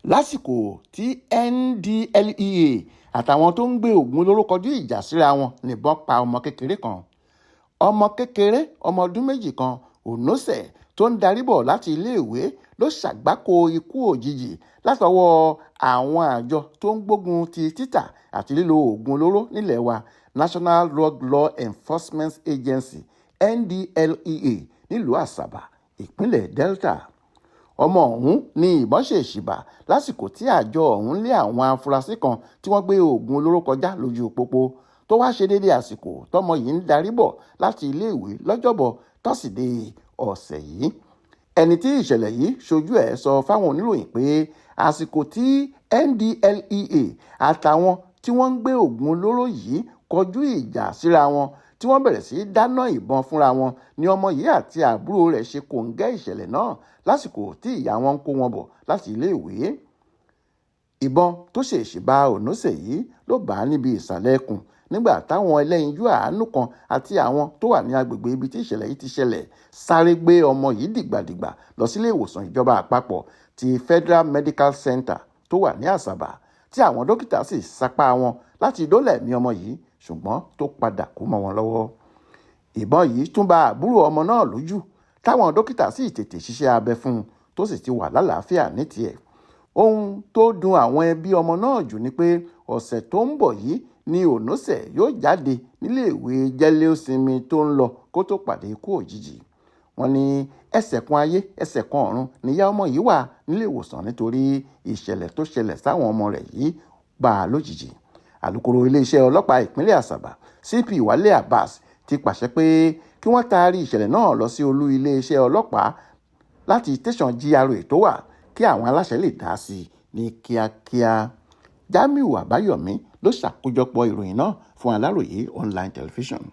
lásìkò tí Ndlea àtàwọn tó ń gbé oògùn olóró kọjú ìjà síra wọn níbọn pa ọmọ kékeré kan. Ọmọ kékeré ọmọ ọdún méjì kan Onose tó ń darí bọ̀ láti iléèwé ló ṣàgbákò ikú òjijì látọwọ́ àwọn àjọ tó ń gbógun ti títà àti lílo oògùn olóró nílẹ̀ wa National Drug Law Enforcement Agency Ndlea nílùú Asaba, ìpínlẹ̀ Delta. Ọmọ ọ̀hún ní ìbọn ṣèṣì bá lásìkò tí àjọ ọ̀hún lé àwọn afurasí kan tí wọ́n gbé oògùn olóró kọjá lójú pópó tó wá ṣe déédéé àsìkò tọmọ yìí ń darí bọ̀ láti iléèwé lọ́jọ́bọ̀ tọ́sídẹ̀ẹ́ ọ̀sẹ̀ yìí. Ẹni tí ìṣẹ̀lẹ̀ yìí ṣojú ẹ̀ sọ fáwọn oníròyìn pé àsìkò tí Ndlea àtàwọn tí wọ́n ń gbé oògùn olóró yìí kọjú ìjà síra wọn tí wọ́n bẹ̀rẹ̀ sí dáná ìbọn fúnra wọn ni ọmọ yìí àti àbúrò rẹ̀ ṣe kòńgẹ́ ìṣẹ̀lẹ̀ náà lásìkò tí ìyá wọn ń kó wọn bọ̀ láti iléèwé. Ìbọn tó ṣèṣì bá Onose yìí ló bá a níbi ìsàlẹ̀ ẹkùn nígbà táwọn ẹlẹ́yinjú àánú kan àti àwọn tó wà ní agbègbè ibi tí ìṣẹ̀lẹ̀ yìí ti ṣẹlẹ̀ sáré gbé ọmọ yìí dìgbàdìgbà lọ sílé ìwòsàn ìjọba àpapọ̀ ti Federal Medical Center tó wà ní Asaba tí àwọn dókítà sì sapá wọn láti dóòlà ẹ̀mí ọmọ yìí ṣùgbọ́n tó padà kú mọ́ wọn lọ́wọ́. Ìbọn yìí tún bá àbúrò ọmọ náà lójú táwọn dókítà sì tètè ṣiṣẹ́ abẹ fún un tó sì ti wà lálàáfíà ní tiẹ̀. Ohun tó dùn àwọn ẹbí ọmọ náà jù ni pé ọ̀sẹ̀ tó ń bọ̀ yìí ni Onose yóò jáde níléèwé jẹ́lé-ó-sinmi tó ń lọ kó tó pàdé ikú òjijì. Wọ́n ní ẹsẹ̀ kan ayé ẹsẹ̀ kan ọ̀run níyá ọmọ yìí wà nílé ìwòsàn nítorí ìṣẹ̀lẹ̀ tó ṣẹlẹ̀ sáwọn ọmọ rẹ̀ yìí bá a lójijì. Alukoro iléeṣẹ́ ọlọ́pàá ìpínlẹ̀ Asaba CP Wale Abbas ti pàṣẹ pé kí wọ́n taari ìṣẹ̀lẹ̀ náà lọ sí olú iléeṣẹ́ ọlọ́pàá láti tẹ̀sán GRA tó wà kí àwọn aláṣẹ lè dá sí i ní kíákíá. Jamiu Àbáyọ̀mí ló ṣàkójọpọ̀ ìròyìn náà fún Aláròyé online television.